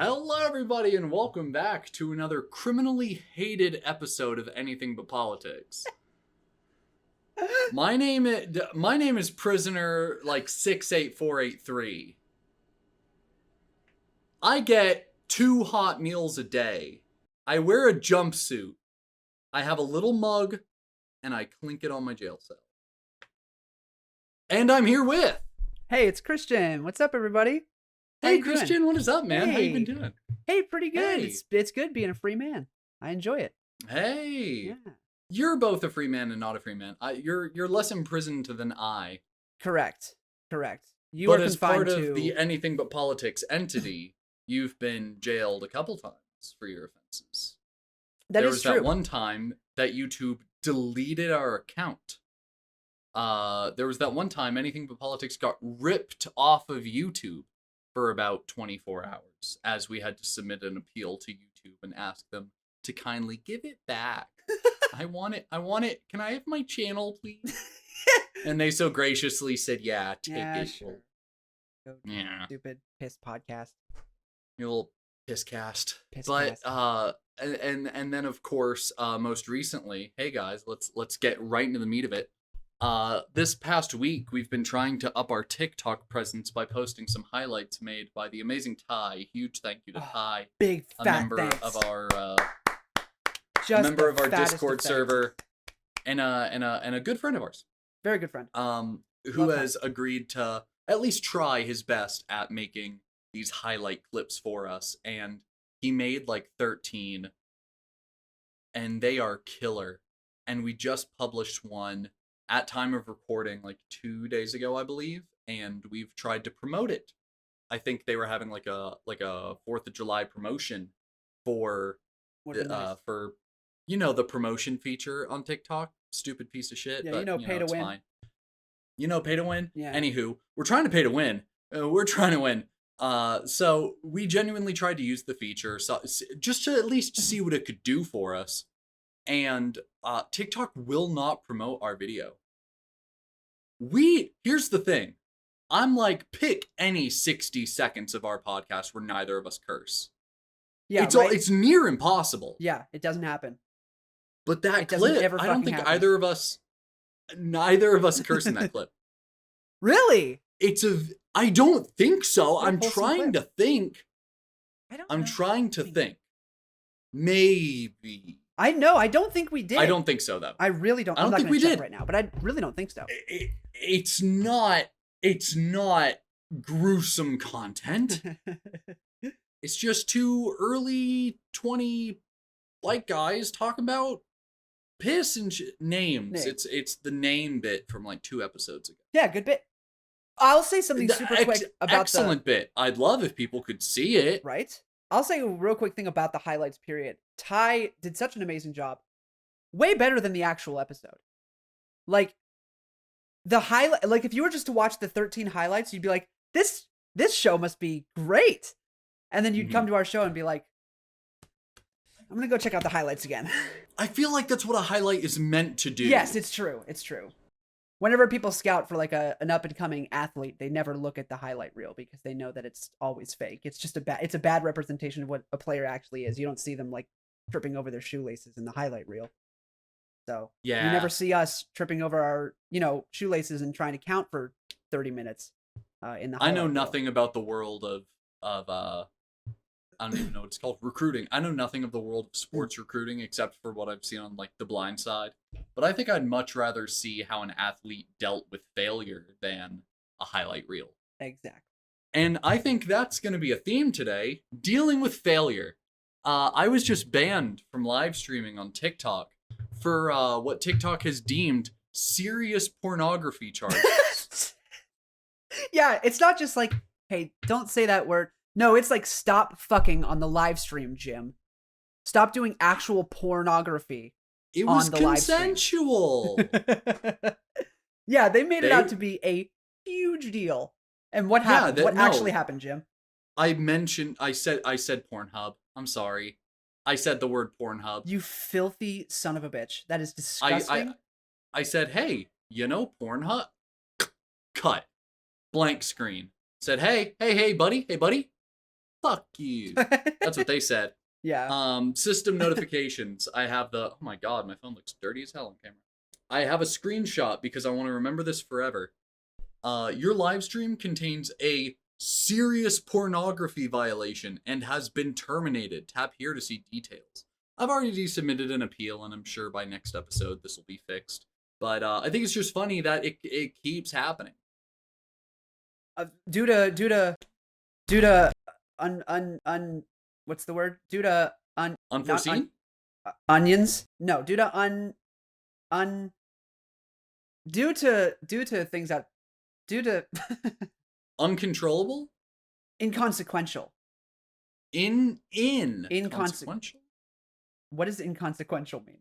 Hello, everybody, and welcome back to another criminally hated episode of Anything But Politics. My name is Prisoner like 68483. I get 2 hot meals a day. I wear a jumpsuit. I have a little mug, and I clink it on my jail cell. And I'm here with. Hey, it's Christian. What's up, everybody? Hey, Christian, what is up, man? Hey. How you been doing? Hey, pretty good. Hey. It's good being a free man. I enjoy it. Hey. Yeah. You're both a free man and not a free man. You're less imprisoned than I. Correct. You But are as confined part to of the Anything But Politics entity, you've been jailed a couple times for your offenses. That there is was true. that one time that YouTube deleted our account. There was that one time Anything But Politics got ripped off of YouTube for about 24 hours, as we had to submit an appeal to YouTube and ask them to kindly give it back. I want it. Can I have my channel, please? And they so graciously said, yeah, take it. Sure. Yeah. Stupid piss podcast. Your little piss cast. Piss but cast. and then of course, most recently, hey guys, let's get right into the meat of it. This past week, we've been trying to up our TikTok presence by posting some highlights made by the amazing Ty. Huge thank you to Ty, Big a fat member thanks. of our Just member the of our fattest Discord of thanks. server, and a good friend of ours. Very good friend. Who Love has agreed to at least try his best at making these highlight clips for us, and he made like 13, and they are killer. And we just published one at time of recording like 2 days ago, I believe, and we've tried to promote it. I think they were having like a 4th of July promotion for Nice. for the promotion feature on TikTok. Stupid piece of shit. Yeah, but, pay to it's win. Fine. Pay to win. Yeah. Anywho, we're trying to pay to win. We're trying to win. So we genuinely tried to use the feature, so just to at least see what it could do for us. And TikTok will not promote our video. Here's the thing. I'm like, pick any 60 seconds of our podcast where neither of us curse. Yeah, It's near impossible. Yeah, it doesn't happen. But that It doesn't clip, ever I don't fucking think happen. neither of us curse in that clip. Really? I don't think so. What a I'm wholesome trying clip. to think. I'm trying to think. Maybe. I know. I don't think we did. I don't think so, though. I really don't. I don't I'm not think gonna we check did. right now, but I really don't think so. It's not gruesome content. It's just 2 early 20 white guys talking about piss and names. Names. It's the name bit from like 2 episodes ago. Yeah, good bit. I'll say something super quick about excellent bit. I'd love if people could see it. Right? I'll say a real quick thing about the highlights period. Ty did such an amazing job. Way better than the actual episode. Like, the highlight, like if you were just to watch the 13 highlights, you'd be like, this show must be great. And then you'd come to our show and be like, I'm going to go check out the highlights again. I feel like that's what a highlight is meant to do. Yes, it's true. It's true. Whenever people scout for like an up and coming athlete, they never look at the highlight reel because they know that it's always fake. It's just it's a bad representation of what a player actually is. You don't see them like tripping over their shoelaces in the highlight reel. So yeah, you never see us tripping over our, shoelaces and trying to count for 30 minutes in the highlight I know reel. nothing about the world of I don't even know what it's called, recruiting. I know nothing of the world of sports recruiting except for what I've seen on like The Blind Side. But I think I'd much rather see how an athlete dealt with failure than a highlight reel. Exactly. And I think that's going to be a theme today, dealing with failure. I was just banned from live streaming on TikTok for what TikTok has deemed serious pornography charges. Yeah, it's not just like, hey, don't say that word. No, it's like, stop fucking on the live stream, Jim. Stop doing actual pornography. It was on the live stream. consensual. Yeah, they made it out to be a huge deal. And what happened? What actually happened, Jim? I said Pornhub. I'm sorry. I said the word Pornhub. You filthy son of a bitch. That is disgusting. I said, hey, Pornhub? Cut. Blank screen. Said, hey, buddy. fuck you. That's what they said. Yeah. System notifications. I have the, oh my god, my phone looks dirty as hell on camera. I have a screenshot because I want to remember this forever. Your live stream contains a serious pornography violation and has been terminated. Tap here to see details. I've already submitted an appeal, and I'm sure by next episode this will be fixed. But I think it's just funny that it keeps happening. Due to what's the word? Due to Unforeseen? Onions? No, due to due to things that due to Uncontrollable? inconsequential. Inconsequential? What does inconsequential mean?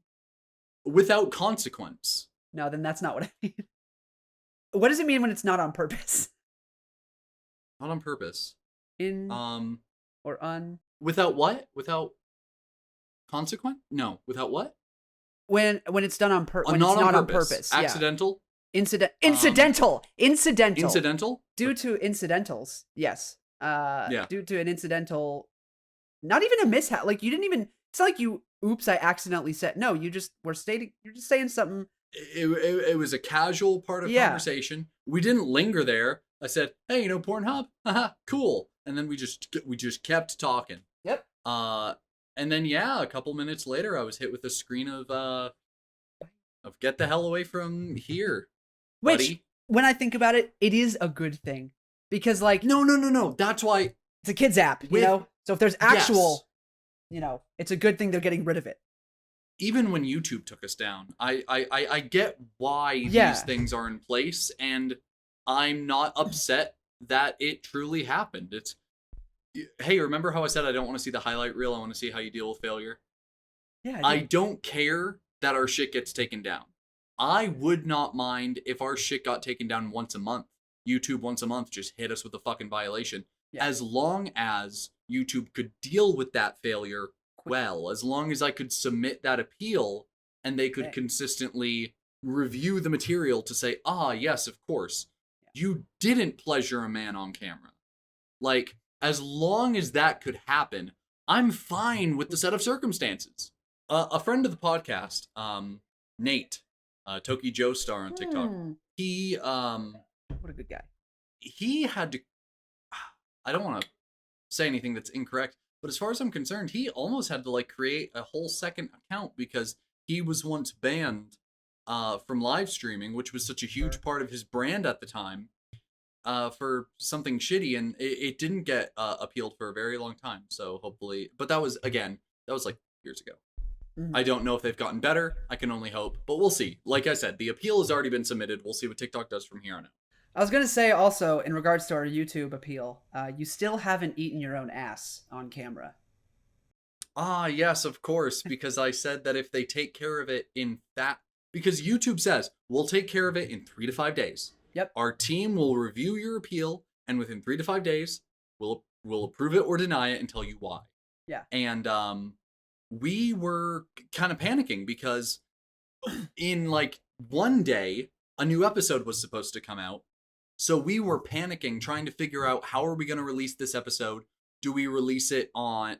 Without consequence. No, then that's not what I mean. What does it mean when it's not on purpose? Not on purpose. Or un. Without what? Without consequence? No. Without what? When it's done on purpose. When not it's not on on purpose. purpose. Accidental? Yeah. Incidental. Incidental? Due to incidentals. Yes. Yeah. Due to an incidental. Not even a mishap. Like you didn't even. It's not like you. Oops! I accidentally said. No, you just were stating. You're just saying something. It was a casual part of conversation. We didn't linger there. I said, "Hey, you know Pornhub? Haha, cool." And then we just kept talking. Yep. And then a couple minutes later, I was hit with a screen of "Get the hell away from here," Which, buddy. when I think about it, it is a good thing because, like, No. That's why it's a kids app, you know. So if there's actual, it's a good thing they're getting rid of it. Even when YouTube took us down, I get why these things are in place, and I'm not upset that it truly happened. It's, hey, remember how I said I don't want to see the highlight reel? I want to see how you deal with failure. Yeah, I don't care that our shit gets taken down. I would not mind if our shit got taken down once a month. YouTube once a month just hit us with a fucking violation. Yeah. As long as YouTube could deal with that failure well, as long as I could submit that appeal and they could consistently review the material to say, yes, of course, you didn't pleasure a man on camera. Like, as long as that could happen, I'm fine with the set of circumstances. A friend of the podcast, Nate, Toki Joestar on TikTok, he, what a good guy. He had to, I don't want to say anything that's incorrect, but as far as I'm concerned, he almost had to like create a whole second account because he was once banned from live streaming, which was such a huge part of his brand at the time, for something shitty, and it didn't get appealed for a very long time. So hopefully, but that was like years ago. Mm-hmm. I don't know if they've gotten better. I can only hope, but we'll see. Like I said, the appeal has already been submitted. We'll see what TikTok does from here on out. I was going to say also, in regards to our YouTube appeal, you still haven't eaten your own ass on camera. Yes, of course, because I said that if they take care of it because YouTube says, we'll take care of it in 3 to 5 days. Yep. Our team will review your appeal, and within 3 to 5 days, we'll approve it or deny it and tell you why. Yeah. And we were kind of panicking because in like one day, a new episode was supposed to come out. So we were panicking, trying to figure out how are we going to release this episode? Do we release it on?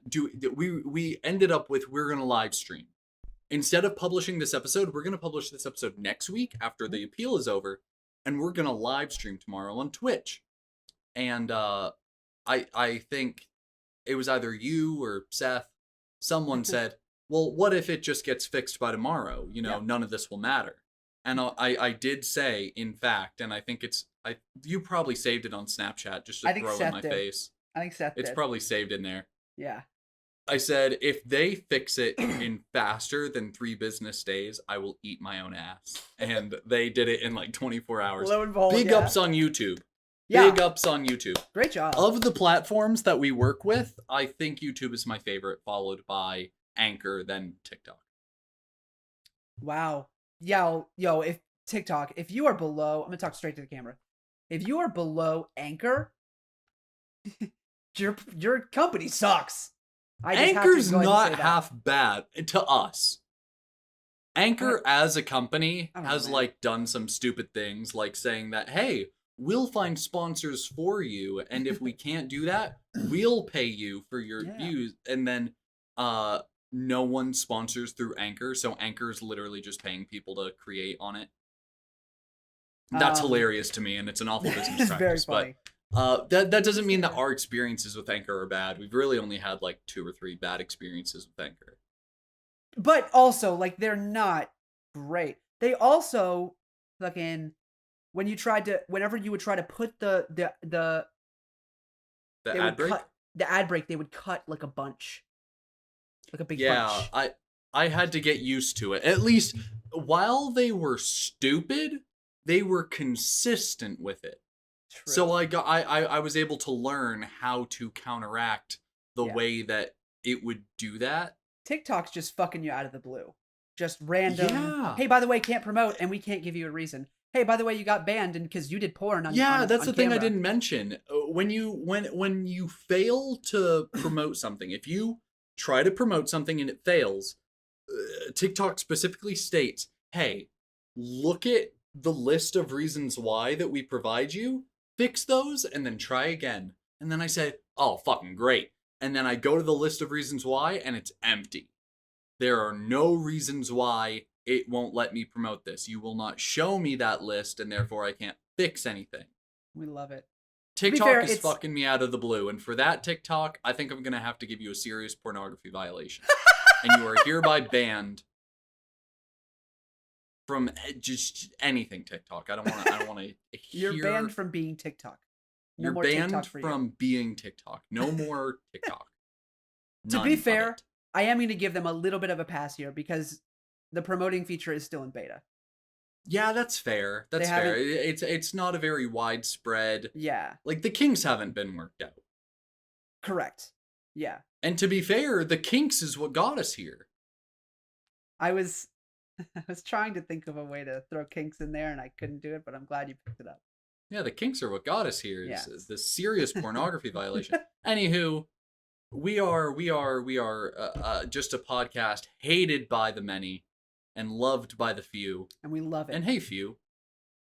We ended up with we're going to live stream. Instead of publishing this episode, we're going to publish this episode next week after the appeal is over, and we're going to live stream tomorrow on Twitch. And I think it was either you or Seth. Someone said, "Well, what if it just gets fixed by tomorrow? None of this will matter." And I did say, in fact, and I think you probably saved it on Snapchat just to throw in my face. I think Seth It's probably saved in there. Yeah. I said, if they fix it in faster than 3 business days, I will eat my own ass. And they did it in like 24 hours. Big ups on YouTube. Yeah. Big ups on YouTube. Great job. Of the platforms that we work with, I think YouTube is my favorite, followed by Anchor, then TikTok. Wow. Yo, if TikTok, if you are below, I'm going to talk straight to the camera. If you are below Anchor, your company sucks. Anchor's not half bad to us. Anchor as a company has like done some stupid things, like saying that, hey, we'll find sponsors for you, and if we can't do that, we'll pay you for your Yeah. views. And then no one sponsors through Anchor, so Anchor is literally just paying people to create on it. That's hilarious to me, and it's an awful business It's practice. very funny. But that doesn't mean that our experiences with Anchor are bad. We've really only had like 2 or 3 bad experiences with Anchor. But also, like, they're not great. They also fucking whenever you would try to put The they ad would break? cut the ad break, they would cut like a bunch, like a big Yeah, bunch. I had to get used to it. At least while they were stupid, they were consistent with it. True. So I was able to learn how to counteract the Yeah. way that it would do that. TikTok's just fucking you out of the blue. Just random. Yeah. Hey, by the way, can't promote, and we can't give you a reason. Hey, by the way, you got banned and because you did porn on Yeah, on- that's on the thing I camera. didn't mention. When you fail to promote something, if you try to promote something and it fails, TikTok specifically states, "Hey, look at the list of reasons why that we provide you, fix those, and then try again." And then I say, "Oh, fucking great." And then I go to the list of reasons why, and it's empty. There are no reasons why it won't let me promote this. You will not show me that list, and therefore I can't fix anything. We love it. TikTok fair, is it's- fucking me out of the blue, and for that TikTok, I think I'm gonna have to give you a serious pornography violation, and you are hereby banned from just anything TikTok. I don't want to hear. You're banned from being TikTok. No You're more banned TikTok for you. from being TikTok. No more TikTok. To None be of fair, it. I am going to give them a little bit of a pass here because the promoting feature is still in beta. Yeah, that's fair. That's They fair. haven't- It's not a very widespread. Yeah, Like the kinks haven't been worked out. correct. Yeah, And to be fair, the kinks is what got us here. I was I was trying to think of a way to throw kinks in there and I couldn't do it, but I'm glad you picked it up. Yeah, the kinks are what got us here. Yeah. Is the serious pornography violation. Anywho, we are just a podcast hated by the many and loved by the few. And we love it. And hey, few,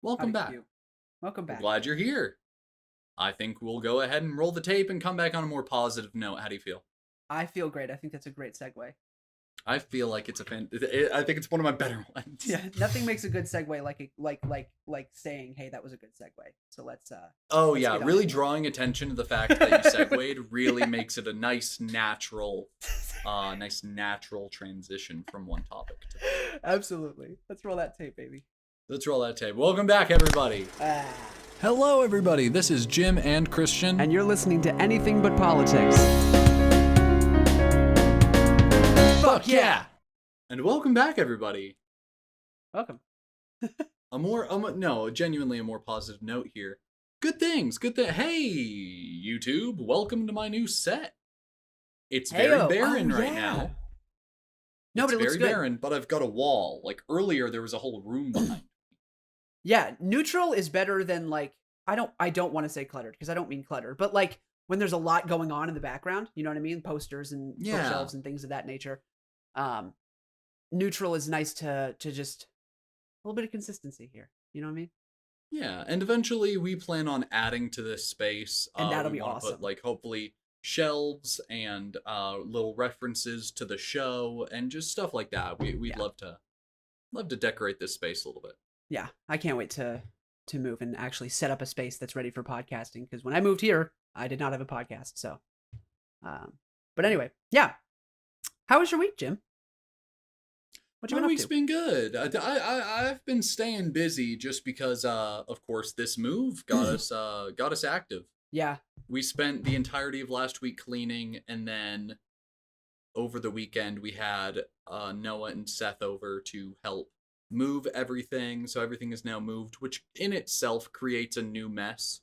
welcome Howdy, back. you. Welcome We're back. glad you're here. I think we'll go ahead and roll the tape and come back on a more positive note. How do you feel? I feel great. I think that's a great segue. I feel like it's I think it's one of my better ones. Yeah, nothing makes a good segue like saying, "Hey, that was a good segue." So let's Oh Let's yeah, get on really it. drawing attention to the fact that you segued really makes it a nice natural transition from one topic to the other. Absolutely. Let's roll that tape, baby. Let's roll that tape. Welcome back, everybody. Ah. Hello, everybody. This is Jim and Christian. And you're listening to Anything But Politics. Fuck yeah! And welcome back, everybody. Welcome. Genuinely a more positive note here. Good things. Hey, YouTube, welcome to my new set. It's very Heyo. barren Oh, right yeah. now. No, It's but it looks very good. barren, but I've got a wall. Like earlier, there was a whole room behind. Yeah, neutral is better than like I don't want to say cluttered because I don't mean cluttered, but like when there's a lot going on in the background, you know what I mean? Posters and Yeah. bookshelves and things of that nature. Neutral is nice to just a little bit of consistency here. You know what I mean? Yeah, and eventually we plan on adding to this space. And that'll we be wanna awesome. Put, like hopefully shelves and little references to the show and just stuff like that. We'd Yeah. love to decorate this space a little bit. Yeah, I can't wait to move and actually set up a space that's ready for podcasting because when I moved here, I did not have a podcast. So, but anyway, yeah. How was your week, Jim? What you My been up week's to? been good. I've been staying busy just because, of course, this move got us active. Yeah, We spent the entirety of last week cleaning, and then over the weekend we had Noah and Seth over to help move everything. So everything is now moved, which in itself creates a new mess.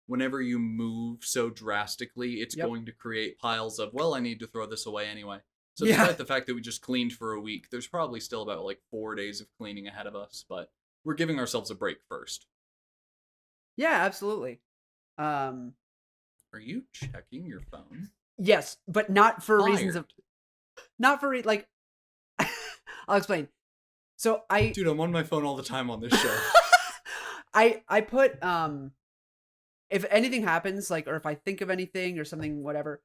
Whenever you move so drastically, it's Yep. going to create piles of, well, I need to throw this away anyway. So Yeah. despite the fact that we just cleaned for a week, there's probably still about like 4 days of cleaning ahead of us, but we're giving ourselves a break first. yeah, absolutely. Are you checking your phone? Yes, but not for reasons of, Fired. not for like. I'll explain. So I Dude, I'm on my phone all the time on this show. I put if anything happens, like, or if I think of anything or something, whatever,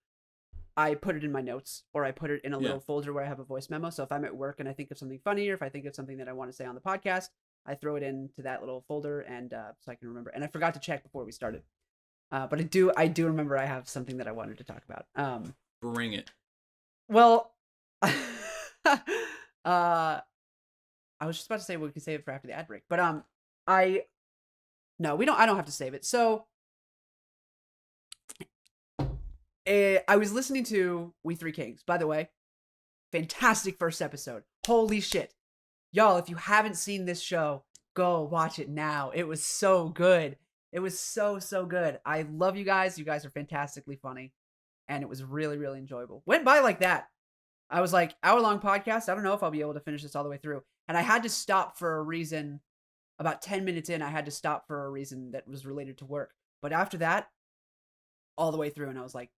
I put it in my notes, or I put it in a little folder where I have a voice memo. So if I'm at work and I think of something funny, or if I think of something that I want to say on the podcast, I throw it into that little folder, and so I can remember. And I forgot to check before we started, but I do remember I have something that I wanted to talk about. Bring it. Well, I was just about to say we can save it for after the ad break, but I don't have to save it. So I was listening to We Three Kings, by the way. Fantastic first episode. Holy shit. Y'all, if you haven't seen this show, go watch it now. It was so good. It was so good. I love you guys. You guys are fantastically funny. And it was really, really enjoyable. Went by like that. I was like, hour-long podcast. I don't know if I'll be able to finish this all the way through. And I had to stop for a reason. About 10 minutes in, I had to stop for a reason that was related to work. But after that, all the way through, and I was like,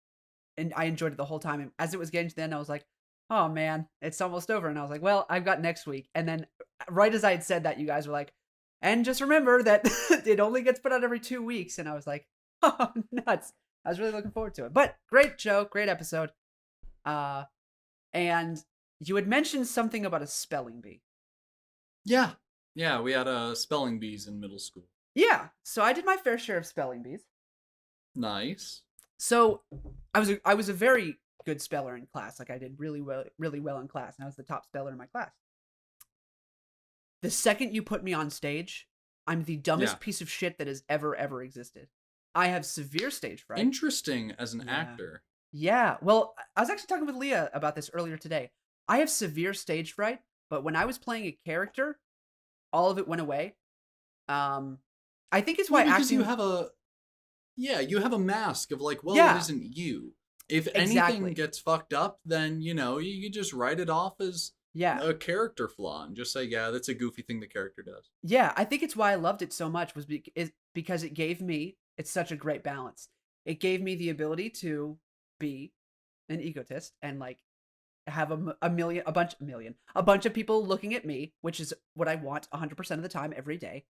and I enjoyed it the whole time. And as it was getting to the end, I was like, oh man, it's almost over. And I was like, well, I've got next week. And then right as I had said that, you guys were like, and just remember that it only gets put out every 2 weeks. And I was like, oh, nuts. I was really looking forward to it. But great show, great episode. And you had mentioned something about a spelling bee. Yeah. Yeah, we had spelling bees in middle school. Yeah. So I did my fair share of spelling bees. Nice. So I was a very good speller in class. Like I did really well in class, and I was the top speller in my class. The second you put me on stage, I'm the dumbest piece of shit that has ever existed. I have severe stage fright. Interesting as an actor. Yeah. Well, I was actually talking with Leah about this earlier today. I have severe stage fright, but when I was playing a character, all of it went away. I think it's why because acting... you have a mask of like, well, it isn't you. If anything gets fucked up, then, you can just write it off as a character flaw and just say, yeah, that's a goofy thing the character does. Yeah, I think it's why I loved it so much because it gave me, it's such a great balance. It gave me the ability to be an egotist and like have a bunch of people looking at me, which is what I want 100% of the time every day.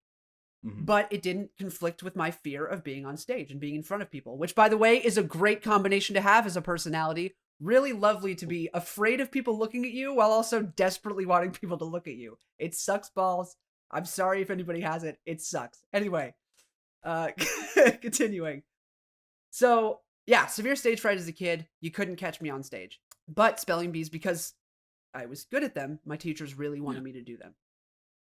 Mm-hmm. But it didn't conflict with my fear of being on stage and being in front of people, which, by the way, is a great combination to have as a personality. Really lovely to be afraid of people looking at you while also desperately wanting people to look at you. It sucks balls. I'm sorry if anybody has it. It sucks. Anyway, continuing. So, yeah, severe stage fright as a kid. You couldn't catch me on stage. But spelling bees, because I was good at them, my teachers really wanted me to do them.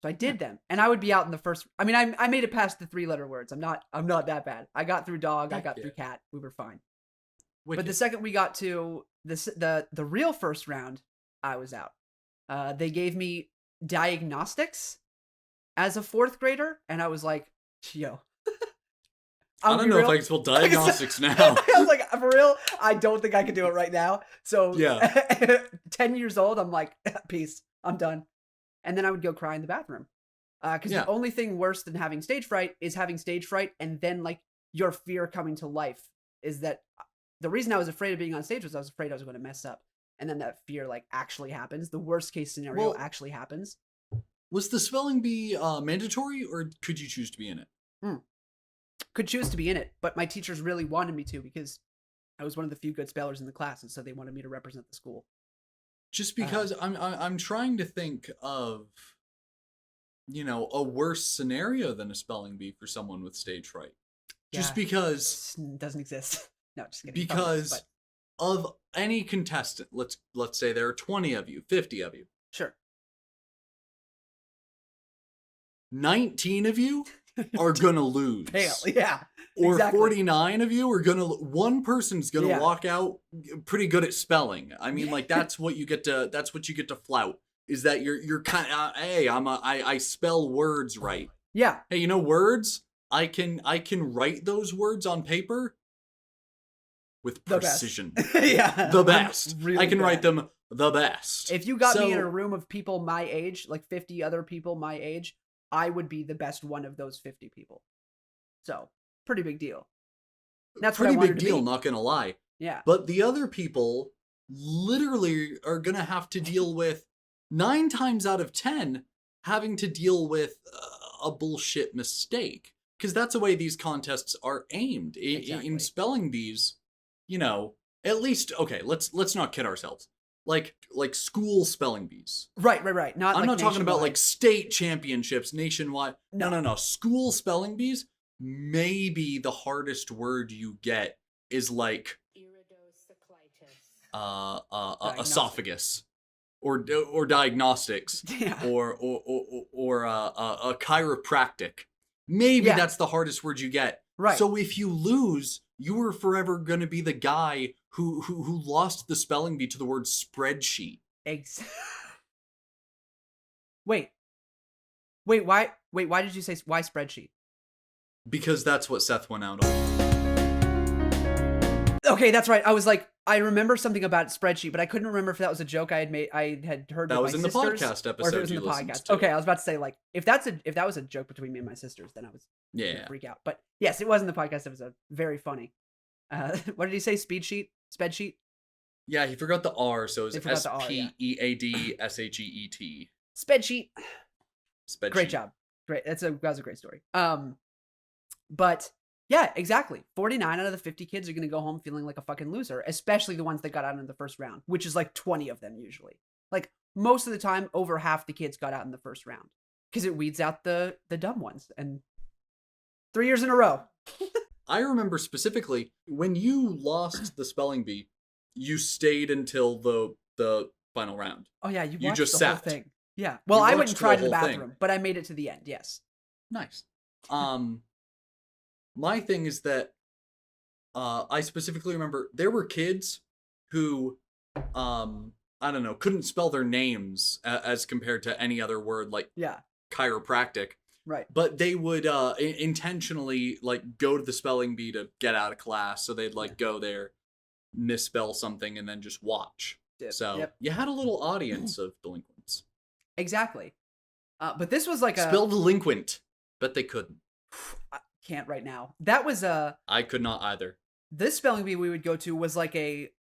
So I did them, and I would be out in the first. I mean, I made it past the 3-letter words. I'm not that bad. I got through dog. I got through cat. We were fine. Wicked. But the second we got to the real first round, I was out. They gave me diagnostics as a 4th grader, and I was like, yo. I don't know if I can spell diagnostics now. I was like, for real, I don't think I can do it right now. So 10 years old, I'm like, peace, I'm done. And then I would go cry in the bathroom. Because the only thing worse than having stage fright is having stage fright and then like your fear coming to life. Is that the reason I was afraid of being on stage was I was afraid I was going to mess up. And then that fear like actually happens. The worst case scenario actually happens. Was the spelling bee mandatory, or could you choose to be in it? Could choose to be in it, but my teachers really wanted me to because I was one of the few good spellers in the class, and so they wanted me to represent the school. Just because I'm trying to think of, a worse scenario than a spelling bee for someone with stage fright. Yeah, just because it doesn't exist. No, just kidding. Because of any contestant, let's say there are 20 of you, 50 of you. Sure. 19 of you are gonna lose. Fail, yeah. Or exactly. 49 of you are gonna. One person's gonna walk out pretty good at spelling. I mean, like that's what you get to. That's what you get to flout. Is that you're kind of hey, I spell words right. Yeah. Hey, words. I can write those words on paper with precision. Yeah. The best. Really I can write them the best. If you got me in a room of people my age, like 50 other people my age, I would be the best one of those 50 people. So, pretty big deal. That's pretty what I wanted big deal, not gonna lie. Yeah. But the other people literally are gonna have to deal with 9 times out of 10 having to deal with a bullshit mistake. because that's the way these contests are aimed. Exactly. In spelling bees, you know, at least okay. Let's not kid ourselves. Like school spelling bees. Right. Not I'm like not talking about nationwide. like state championships nationwide. No. School spelling bees. Maybe the hardest word you get is like Diagnostic. esophagus or diagnostics Yeah. or a chiropractic. Maybe Yeah. that's the hardest word you get. Right. So if you lose, you are forever going to be the guy who lost the spelling bee to the word spreadsheet. Wait. Why did you say why spreadsheet? Because that's what Seth went out on. Okay, that's right. I was like, I remember something about spreadsheet, but I couldn't remember if that was a joke I had heard. That with was my in the sisters, podcast or episode if it was in you the listened podcast. to. Okay, I was about to say like if that was a joke between me and my sisters, then I was gonna freak out. But yes, it was in the podcast episode. Very funny. What did he say? Spreadsheet. Yeah, he forgot the R, so it He was forgot the R, yeah. SPEADSHEET. Spreadsheet. Spreadsheet. Great job. Great. That was a great story. But yeah, exactly. 49 out of the 50 kids are going to go home feeling like a fucking loser, especially the ones that got out in the first round, which is like 20 of them usually. Like most of the time, over half the kids got out in the first round because it weeds out the dumb ones. And 3 years in a row. I remember specifically when you lost the spelling bee, you stayed until the final round. Oh yeah, you You watched just the sat. whole thing. Yeah. Well, You I went watched and the cried in the whole thing. bathroom, but I made it to the end. Yes. Nice. My thing is that I specifically remember there were kids who I don't know, couldn't spell their names as compared to any other word like Yeah. chiropractic. Right. But they would intentionally like go to the spelling bee to get out of class, so they'd like go there, misspell something, and then just watch. So Yep. you had a little audience of delinquents. Exactly. But this was like a Spell delinquent, but they couldn't. I can't right now. That was I could not either. this spelling bee we would go to was like a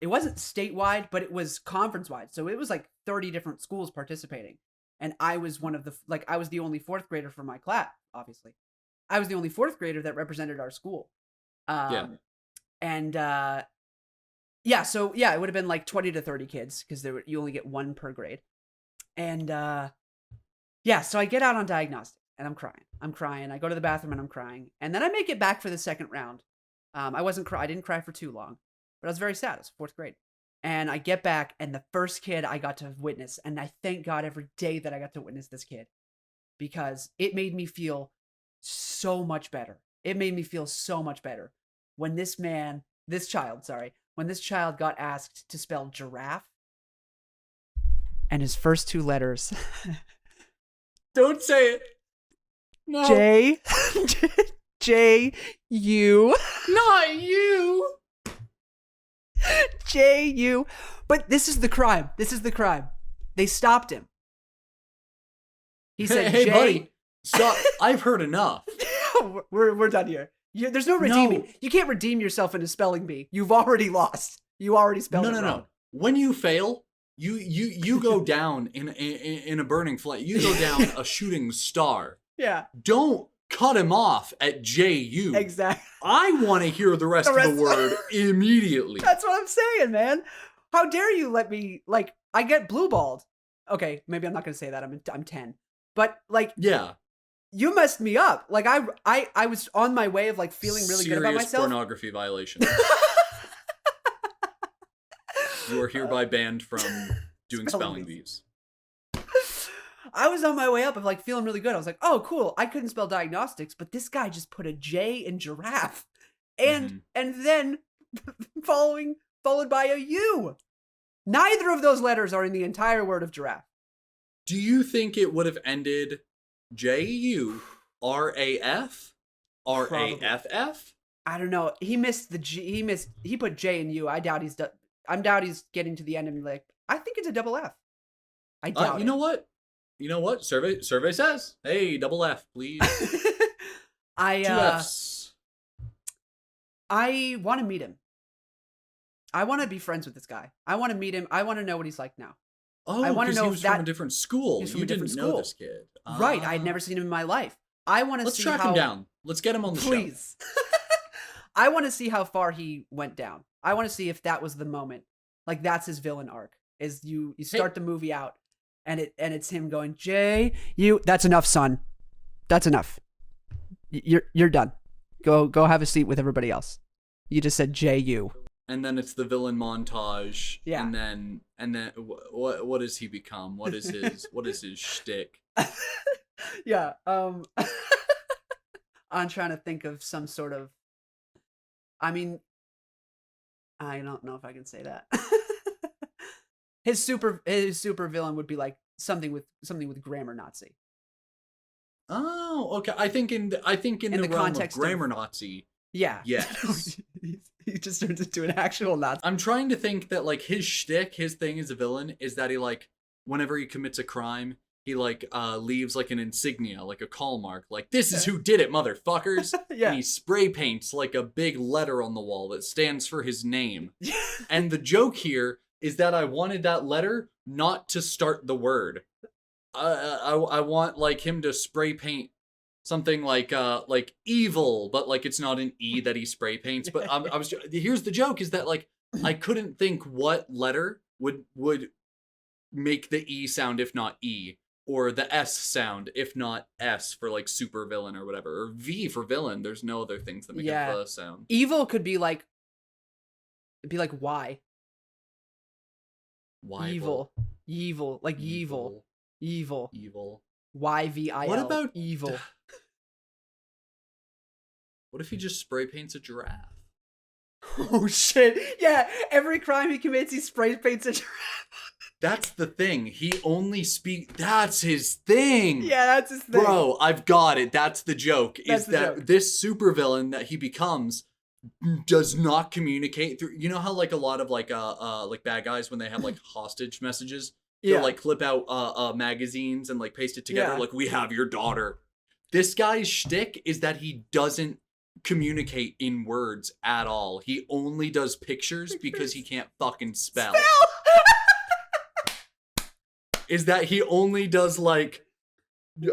it wasn't statewide, but it was conference wide. So it was like 30 different schools participating. And I was one of the I was the only fourth grader for my class, obviously. I was the only fourth grader that represented our school. Yeah. And yeah, so yeah, it would have been like 20 to 30 kids because you only get one per grade. And yeah, so I get out on diagnostic and I'm crying. I go to the bathroom and I'm crying. And then I make it back for the second round. I didn't cry for too long, but I was very sad. It was fourth grade. And I get back, and the first kid I got to witness, and I thank God every day that I got to witness this kid, because it made me feel so much better. It made me feel so much better when this child got asked to spell giraffe, and his first two letters. Don't say it. No. J-U. Not you. J-U. But this is the crime. They stopped him. He said, "Hey, J- buddy, stop! I've heard enough." we're done here. There's no redeeming. No. You can't redeem yourself in a spelling bee. You've already lost. You already spelled it wrong. No. When you fail, you go down in a burning flame. You go down a shooting star. Yeah. Don't cut him off at J-U. Exactly. I want to hear the rest of the word immediately. That's what I'm saying, man. How dare you let me, I get blue balled. Okay, maybe I'm not going to say that. I'm 10. But, Yeah. you messed me up. I was on my way of, feeling really good about Serious myself. pornography violation. You are hereby banned from doing spelling bees. I was on my way up of feeling really good. I was like, oh, cool. I couldn't spell diagnostics, but this guy just put a J in giraffe. And then followed by a U. Neither of those letters are in the entire word of giraffe. Do you think it would have ended J-U-R-A-F? R-A-F-F? I don't know. He missed the G. He put J and U. I doubt he's getting to the end and I think it's a double F. I doubt it. You know what? Survey says, hey, double F, please. Two Fs. I want to meet him. I want to be friends with this guy. I want to meet him. I want to know what he's like now. Oh, I want to because know he if was from a different school. He's from You a different didn't know school. this kid. Right. I had never seen him in my life. I want to Let's see track how him down. Let's get him on the show. please. I want to see how far he went down. I want to see if that was the moment. Like that's his villain arc. Is you start the movie out and it's him going, "Jay, that's enough, son. That's enough. You're done. Go have a seat with everybody else. You just said Jay, you." And then it's the villain montage. Yeah. And then what does he become? What is his shtick? Yeah. I'm trying to think of some sort of. I mean, I don't know if I can say that. His super villain would be like something with grammar Nazi. Oh, okay. I think in the realm context of grammar Nazi. Yeah. Yes. He just turns into an actual Nazi. I'm trying to think that like his shtick, his thing as a villain is that he like whenever he commits a crime, he like leaves like an insignia, like a call mark, like this is who did it, motherfuckers. Yeah. And he spray paints like a big letter on the wall that stands for his name. And the joke here is that I wanted that letter not to start the word. I want like him to spray paint something like evil, but like it's not an E that he spray paints. But here's the joke is that like I couldn't think what letter would make the E sound if not E, or the S sound if not S for like super villain or whatever, or V for villain. There's no other things that make a V sound. Evil could be like Y. Evil. Evil. Like evil. Evil. YVIL. What about evil? What if he just spray paints a giraffe? Oh shit. Yeah, every crime he commits, he spray paints a giraffe. That's the thing. He only that's his thing. Yeah, that's his thing. Bro, I've got it. That's the joke. That's is the that joke. This supervillain that he becomes does not communicate through, you know how like a lot of like bad guys when they have like hostage messages, they'll like clip out magazines and like paste it together like we have your daughter. This guy's shtick is that he doesn't communicate in words at all. He only does pictures because he can't fucking spell. Is that he only does like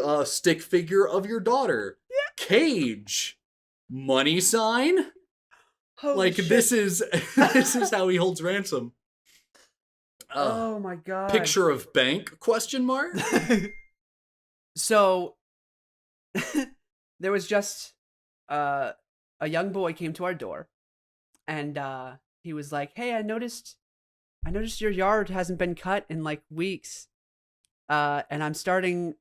a stick figure of your daughter, cage, money sign. Holy like shit. this is how he holds ransom. Oh my god. Picture of bank ? So there was just a young boy came to our door and he was like, "Hey, I noticed your yard hasn't been cut in like weeks. And I'm starting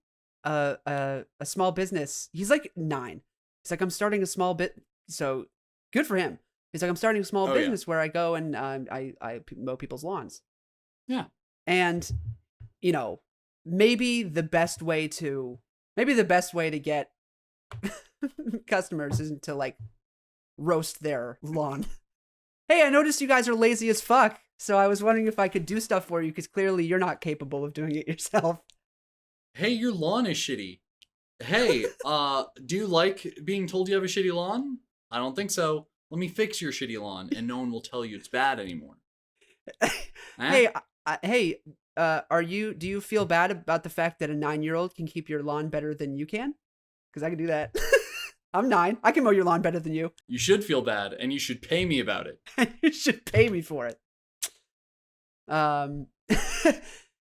a small business." He's like 9. He's like, "I'm starting a small bit." So good for him. He's like, "I'm starting a small business where I go and I mow people's lawns." Yeah. And you know, maybe the best way to get customers isn't to like roast their lawn. "Hey, I noticed you guys are lazy as fuck, so I was wondering if I could do stuff for you because clearly you're not capable of doing it yourself." Hey, your lawn is shitty. Hey, do you like being told you have a shitty lawn? I don't think so. Let me fix your shitty lawn and no one will tell you it's bad anymore. Hey, do you feel bad about the fact that a 9-year-old can keep your lawn better than you can? Because I can do that. I'm 9. I can mow your lawn better than you. You should feel bad and you should pay me about it. You should pay me for it.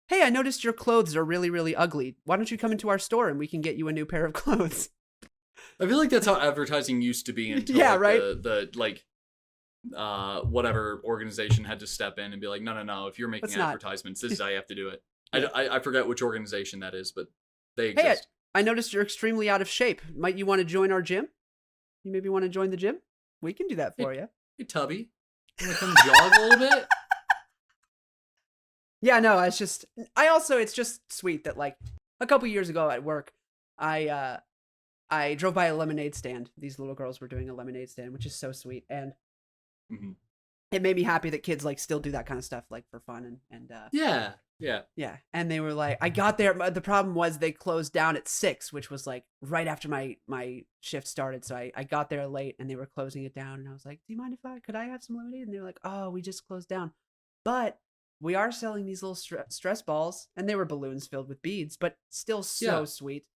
Hey, I noticed your clothes are really, really ugly. Why don't you come into our store and we can get you a new pair of clothes? I feel like that's how advertising used to be until Yeah, like, right? the whatever organization had to step in and be like, no, if you're making Let's not. advertisements, this is how you have to do it. I forget which organization that is, but they exist. Hey, I noticed you're extremely out of shape. Might you want to join our gym? You maybe want to join the gym? We can do that for you. Hey, Tubby, you want to come jog a little bit? Yeah, no, it's just sweet that like a couple years ago at work, I drove by a lemonade stand. These little girls were doing a lemonade stand, which is so sweet, and it made me happy that kids like still do that kind of stuff like for fun and Yeah. And they were like, I got there. The problem was they closed down at 6, which was like right after my shift started. So I got there late and they were closing it down, and I was like, "Do you mind if could I have some lemonade?" And they were like, "Oh, we just closed down, but we are selling these little stress balls," and they were balloons filled with beads, but still so sweet.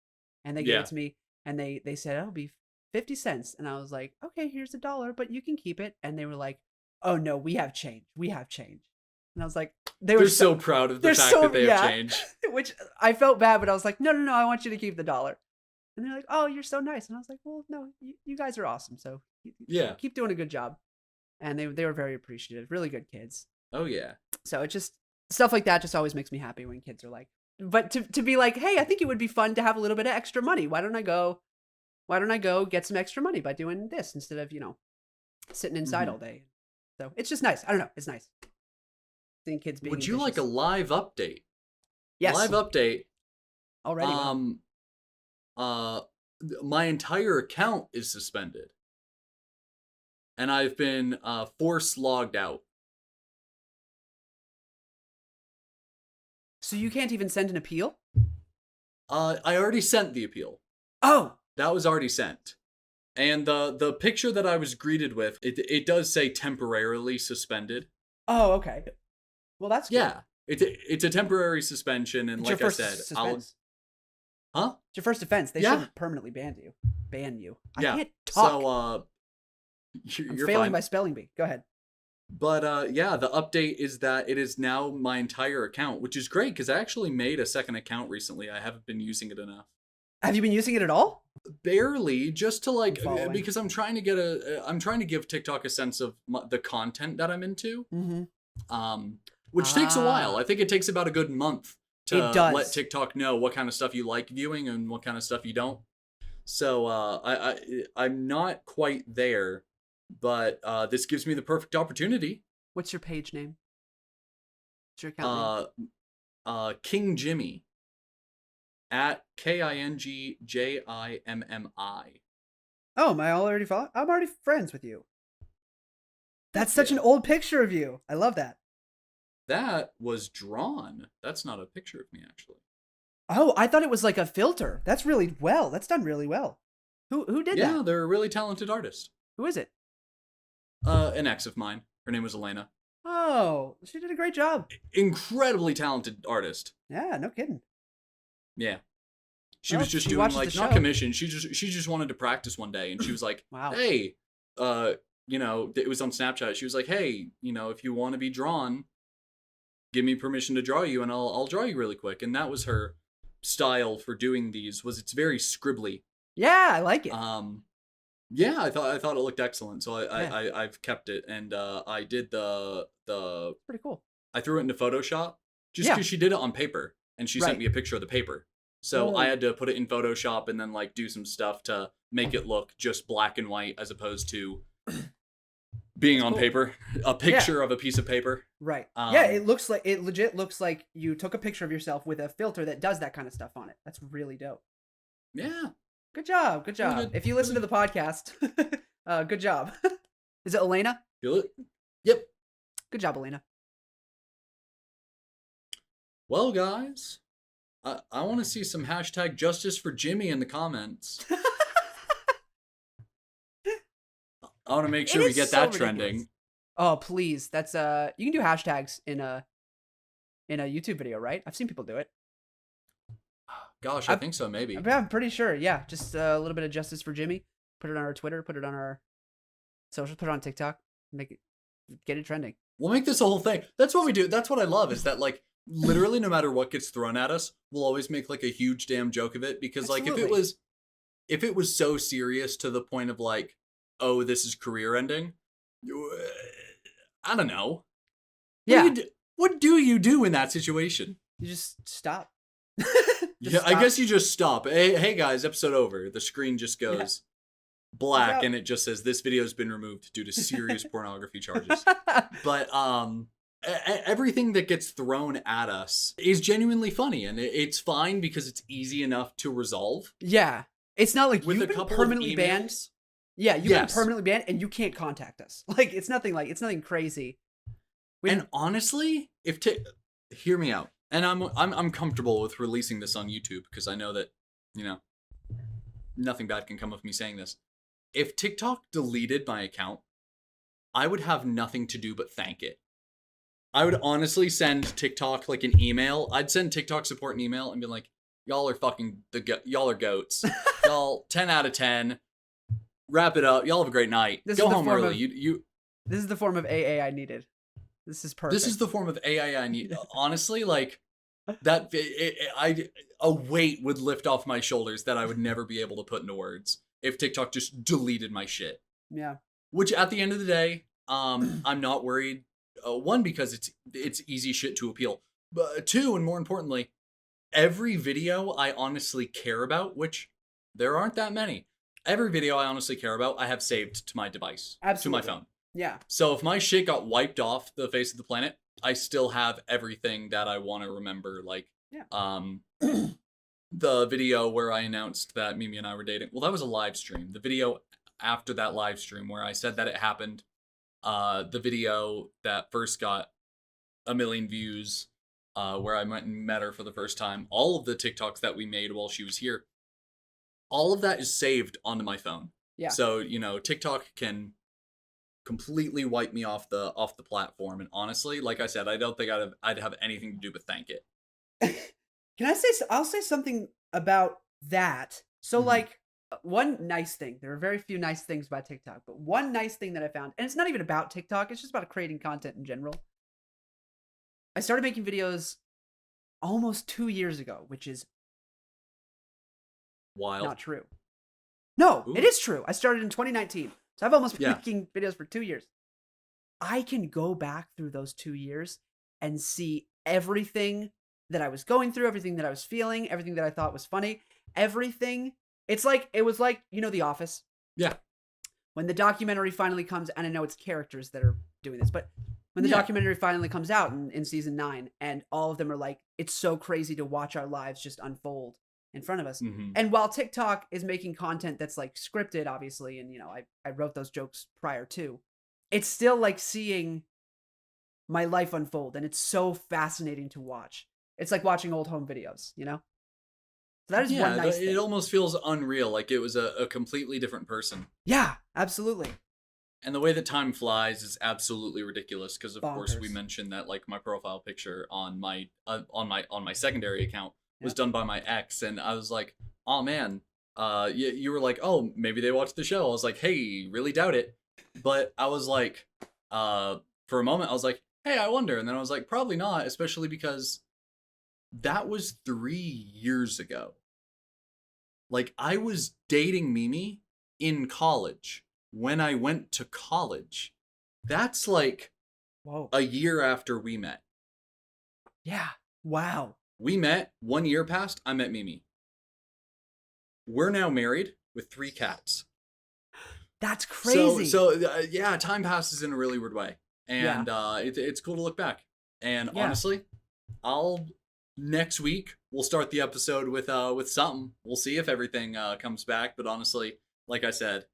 And they gave it to me, and they said, "Oh, it'll be 50 cents." And I was like, "Okay, here's $1, but you can keep it." And they were like, "Oh no, we have change. We have change." And I was like, they were They're so proud of the they're fact so- that they have yeah. change. which I felt bad, but I was like, "No, no, no, I want you to keep the $1." And they're like, "Oh, you're so nice." And I was like, "Well, no, you guys are awesome. So Yeah. keep doing a good job." And they were very appreciative, really good kids. Oh yeah. So it just stuff like that just always makes me happy when kids are like, but to be like, "Hey, I think it would be fun to have a little bit of extra money. Why don't I go get some extra money by doing this instead of, sitting inside Mhm. all day?" So it's just nice. I don't know. It's nice. Seeing kids being Would you like a ambitious. live update? Yes. Live update. Already. Wow. My entire account is suspended. And I've been force logged out. So you can't even send an appeal? I already sent the appeal. Oh, That was already sent. And the picture that I was greeted with, it does say temporarily suspended. oh, okay. Well, that's good. Yeah. It's a temporary suspension, and It's like your I first said, I'll offense. Huh? It's your first offense. They Yeah. shouldn't permanently ban you. Yeah. I can't talk. So I'm you're failing fine. my spelling bee. Go ahead. But yeah, the update is that it is now my entire account, which is great because I actually made a second account recently. I haven't been using it enough. Have you been using it at all? Barely, just to like, following. because I'm trying to give TikTok a sense of the content that I'm into. Mm-hmm. Which takes a while. I think it takes about a good month to It does. let TikTok know what kind of stuff you like viewing and what kind of stuff you don't. So I'm not quite there, but this gives me the perfect opportunity. What's your page name? What's your account name? King Jimmy at KINGJIMMI. Oh, am I already follow? I'm already friends with you. That's such Yeah. an old picture of you. I love that. That was drawn. That's not a picture of me, actually. Oh, I thought it was like a filter. That's done really well. Who did Yeah, that? they're a really talented artist. Who is it? An ex of mine. Her name was Elena. Oh, she did a great job. Incredibly talented artist. Yeah, no kidding. Yeah. She Well, was just she doing watches like the not show. commission. She just wanted to practice one day, and she was like, Wow. "Hey, it was on Snapchat. She was like, "Hey, if you want to be drawn, give me permission to draw you, and I'll draw you really quick." And that was her style for doing these. It's very scribbly. Yeah, I like it. Yeah, I thought it looked excellent, so Yeah. I've kept it, and I did the Pretty cool. I threw it into Photoshop just Yeah. because she did it on paper, and she Right. sent me a picture of the paper. So I Oh. had to put it in Photoshop and then like do some stuff to make it look just black and white as opposed to being on cool. paper, a picture of a piece of paper. Right. Yeah, Um, it legit looks like you took a picture of yourself with a filter that does that kind of stuff on it. That's really dope. Yeah. Good job. Good Really job. good, If you listen really to the podcast, good job. Is it Elena? Feel it? Yep. Good job, Elena. Well, guys, I want to see some hashtag justice for Jimmy in the comments. I want to make sure It we is get so that ridiculous. trending. Oh, please. That's you can do hashtags in a YouTube video, right? I've seen people do it. Gosh, I think so, maybe. I'm pretty sure. Yeah, just a little bit of justice for Jimmy. Put it on our Twitter, put it on our social, put it on TikTok, get it trending. We'll make this a whole thing. That's what we do. That's what I love is that like literally no matter what gets thrown at us, we'll always make like a huge damn joke of it because like Absolutely. if it was so serious to the point of like, oh, this is career ending, I don't know. Yeah, What do you do in that situation? you just stop. Yeah, I guess you just stop. Hey guys, episode over. The screen just goes black and it just says this video has been removed due to serious pornography charges. But everything that gets thrown at us is genuinely funny, and it's fine because it's easy enough to resolve. Yeah, it's not like With you've a been couple permanently of banned. emails. Yeah, you've Yes. been permanently banned, and you can't contact us. Like it's nothing crazy. And honestly, hear me out, and I'm comfortable with releasing this on YouTube because I know that nothing bad can come of me saying this. If TikTok deleted my account, I would have nothing to do but thank it. I would honestly send TikTok like an email. I'd send TikTok support an email and be like, y'all are fucking y'all are goats. Y'all 10 out of 10. Wrap it up. Y'all have a great night. Go home early. This is the form of AA I needed. This is perfect. This is the form of AA I need. Honestly, like that, a weight would lift off my shoulders that I would never be able to put into words if TikTok just deleted my shit. Yeah. Which at the end of the day, I'm not worried. One, because it's easy shit to appeal. But two, and more importantly, every video I honestly care about, which there aren't that many. Every video I honestly care about, I have saved to my device, Absolutely. to my phone. Yeah. So if my shit got wiped off the face of the planet, I still have everything that I want to remember. Like, the video where I announced that Mimi and I were dating. Well, that was a live stream. The video after that live stream where I said that it happened. The video that first got 1 million views, where I went and met her for the first time. All of the TikToks that we made while she was here. All of that is saved onto my phone. Yeah. So, TikTok can completely wipe me off the platform, and honestly, like I said, I don't think I'd have anything to do but thank it. I'll say something about that. So like one nice thing, there are very few nice things about TikTok, but one nice thing that I found, and it's not even about TikTok, it's just about creating content in general. I started making videos almost 2 years ago, which is wild. Not true. No, Ooh. It is true. I started in 2019. So I've almost been making videos for 2 years. I can go back through those 2 years and see everything that I was going through, everything that I was feeling, everything that I thought was funny, everything. It was like, The Office. Yeah. When the documentary finally comes, and I know it's characters that are doing this, but when the documentary finally comes out in season 9, and all of them are like, it's so crazy to watch our lives just unfold in front of us. Mm-hmm. And while TikTok is making content that's like scripted, obviously, and I wrote those jokes prior to, it's still like seeing my life unfold, and it's so fascinating to watch. It's like watching old home videos, So that is one nice thing. It almost feels unreal, like it was a completely different person. Yeah, absolutely. And the way that time flies is absolutely ridiculous, because of course we Bonkers. mentioned that like my profile picture on my secondary account was done by my ex, and I was like, oh man, you were like, oh, maybe they watched the show. I was like, hey, really doubt it. But I was like, for a moment I was like, hey, I wonder. And then I was like, probably not, especially because that was 3 years ago. Like, I was dating Mimi in college when I went to college. That's like a year after we met. Yeah. Wow. We met, 1 year passed, I met Mimi. We're now married with 3 cats. That's crazy. So time passes in a really weird way. And it's cool to look back. And honestly, next week we'll start the episode with something. We'll see if everything comes back. But honestly, like I said,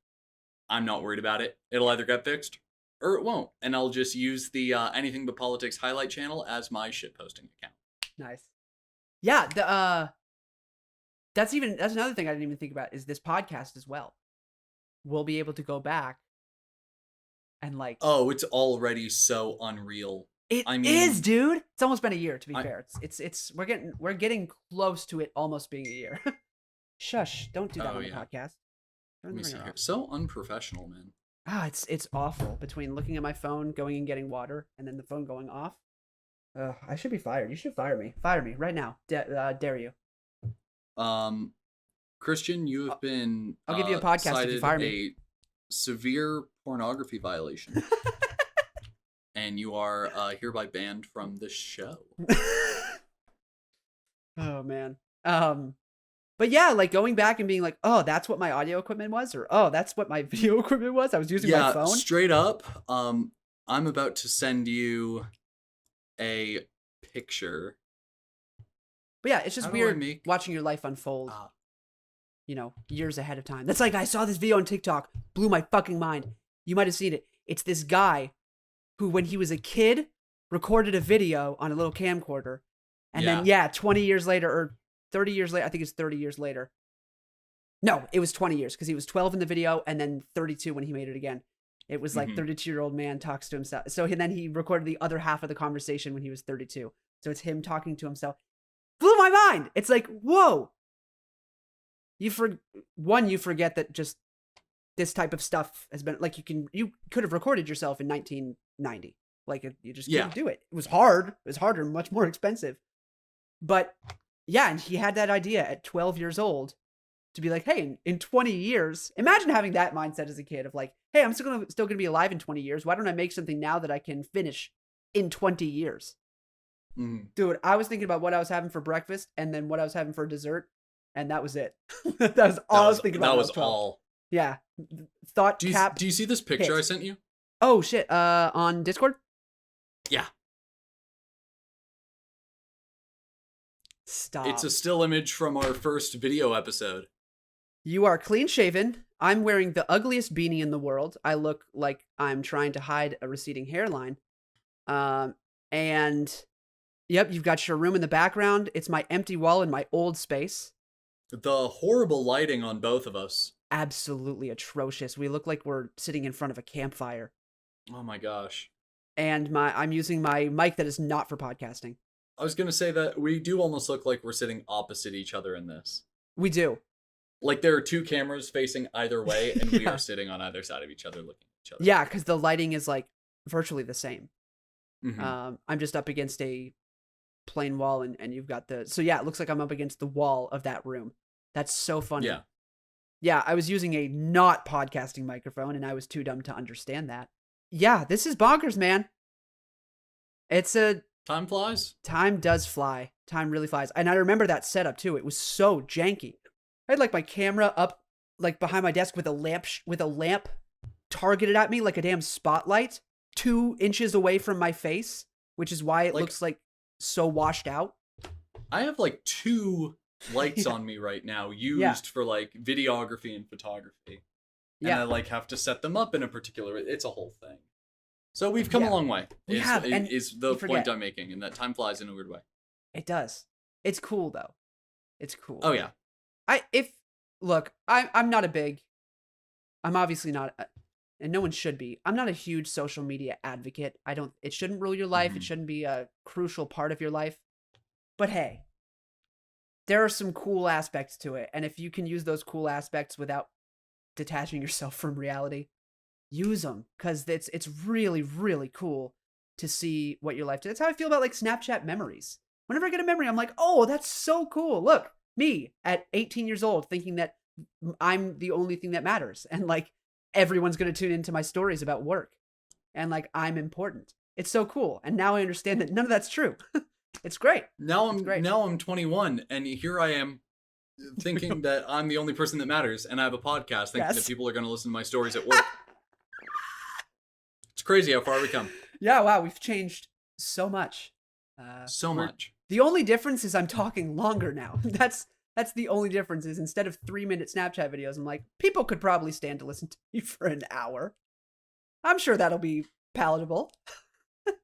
I'm not worried about it. It'll either get fixed or it won't. And I'll just use the Anything But Politics highlight channel as my shit posting account. Nice. Yeah, that's another thing I didn't even think about is this podcast as well. We'll be able to go back and like. Oh, it's already so unreal. It is, dude. It's almost been a year, to be fair. It's we're getting close to it almost being a year. Shush! Don't do that on the podcast. Let me see here. So unprofessional, man. It's awful. Between looking at my phone, going and getting water, and then the phone going off. I should be fired. You should fire me. Fire me right now. Dare you? Christian, you have been. I'll give you a podcast if you fire me. A severe pornography violation. And you are hereby banned from the show. Oh man. But yeah, like going back and being like, oh, that's what my audio equipment was, or oh, that's what my video equipment was. I was using my phone. Straight up. I'm about to send you a picture. But yeah, it's just weird watching your life unfold. Years ahead of time. That's like, I saw this video on TikTok, blew my fucking mind. You might have seen it. It's this guy who, when he was a kid, recorded a video on a little camcorder. And then, 20 years later, or 30 years later, I think it's 30 years later. No, it was 20 years, because he was 12 in the video, and then 32 when he made it again. It was like 32-year-old man talks to himself. So then he recorded the other half of the conversation when he was 32. So it's him talking to himself. Blew my mind. It's like, whoa. You forget that just this type of stuff has been like you could have recorded yourself in 1990. Like you just couldn't do it. It was hard. It was harder, much more expensive. But yeah, and he had that idea at 12 years old to be like, hey, in 20 years, imagine having that mindset as a kid of like, hey, I'm still gonna be alive in 20 years. Why don't I make something now that I can finish in 20 years? Dude, I was thinking about what I was having for breakfast and then what I was having for dessert, and that was it. That was all I was thinking about. That was all. Yeah. Thought cap. Do you see this picture I sent you? Oh shit. On Discord? Yeah. Stop. It's a still image from our first video episode. You are clean shaven. I'm wearing the ugliest beanie in the world. I look like I'm trying to hide a receding hairline. And yep, you've got your room in the background. It's my empty wall in my old space. The horrible lighting on both of us. Absolutely atrocious. We look like we're sitting in front of a campfire. Oh my gosh. And I'm using my mic that is not for podcasting. I was going to say that we do almost look like we're sitting opposite each other in this. We do. Like there are two cameras facing either way, and we are sitting on either side of each other looking at each other. Yeah, because the lighting is like virtually the same. Mm-hmm. I'm just up against a plain wall, and you've got the... So yeah, it looks like I'm up against the wall of that room. That's so funny. Yeah. Yeah, I was using a not podcasting microphone, and I was too dumb to understand that. Yeah, this is bonkers, man. It's a... Time flies? Time does fly. Time really flies. And I remember that setup, too. It was so janky. I had, like, my camera up, like, behind my desk with a lamp targeted at me like a damn spotlight 2 inches away from my face, which is why it looks, like, so washed out. I have, like, 2 lights on me right now used for, like, videography and photography. And I, like, have to set them up in a particular... It's a whole thing. So we've come a long way. Is the point I'm making, and that time flies in a weird way. It does. It's cool though. It's cool. Oh yeah. I'm obviously not, and no one should be. I'm not a huge social media advocate. It shouldn't rule your life. It shouldn't be a crucial part of your life. But hey, there are some cool aspects to it, and if you can use those cool aspects without detaching yourself from reality, use them, because it's really, really cool to see what your life did. That's how I feel about like Snapchat memories. Whenever I get a memory, I'm like, oh, that's so cool. Look, me at 18 years old thinking that I'm the only thing that matters. And like everyone's going to tune into my stories about work. And like I'm important. It's so cool. And now I understand that none of that's true. It's great. Now I'm 21 and here I am thinking that I'm the only person that matters. And I have a podcast thinking that people are going to listen to my stories at work. It's crazy how far we come. Yeah, wow, we've changed so much. So much. The only difference is I'm talking longer now. That's the only difference is instead of 3-minute Snapchat videos, I'm like, people could probably stand to listen to me for an hour. I'm sure that'll be palatable.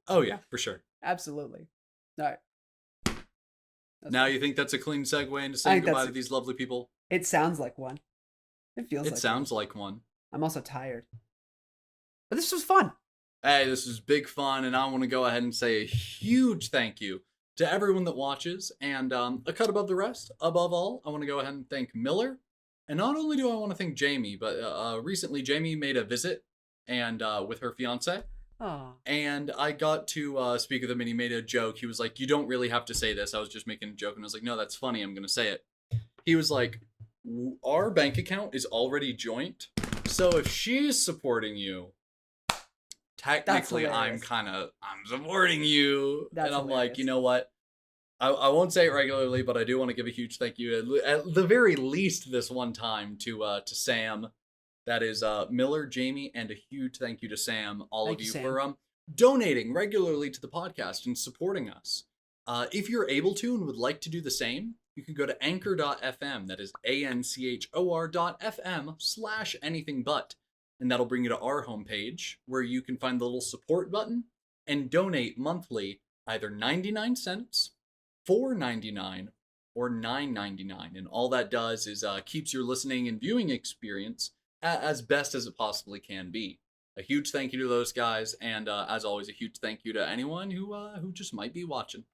Oh yeah, for sure. Absolutely. All right. Now you think that's a clean segue into saying goodbye to these lovely people? It sounds like one. It sounds like one. I'm also tired. But this was fun. Hey, this was big fun, and I want to go ahead and say a huge thank you to everyone that watches, and a cut above the rest. Above all, I want to go ahead and thank Miller, and not only do I want to thank Jamie, but recently Jamie made a visit, and with her fiance, and I got to speak with him, and he made a joke. He was like, "You don't really have to say this." I was just making a joke, and I was like, "No, that's funny. I'm gonna say it." He was like, "Our bank account is already joint, so if she's supporting you, technically I'm supporting you." And I'm like, you know what? I won't say it regularly, but I do want to give a huge thank you at the very least this one time to Sam. That is Miller, Jamie, and a huge thank you to Sam, all of you for donating regularly to the podcast and supporting us. If you're able to and would like to do the same, you can go to anchor.fm. That is anchor.fm/anythingbut. And that'll bring you to our homepage where you can find the little support button and donate monthly either 99 cents, $4.99, or $9.99. And all that does is keeps your listening and viewing experience as best as it possibly can be. A huge thank you to those guys, and as always, a huge thank you to anyone who just might be watching.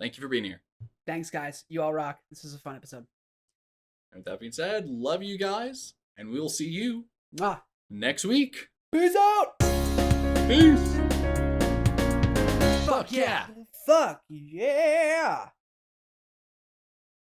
Thank you for being here. Thanks, guys. You all rock. This is a fun episode. And with that being said, love you guys, and we'll see you Mwah. next week. Peace out. Peace. Fuck yeah. Fuck yeah.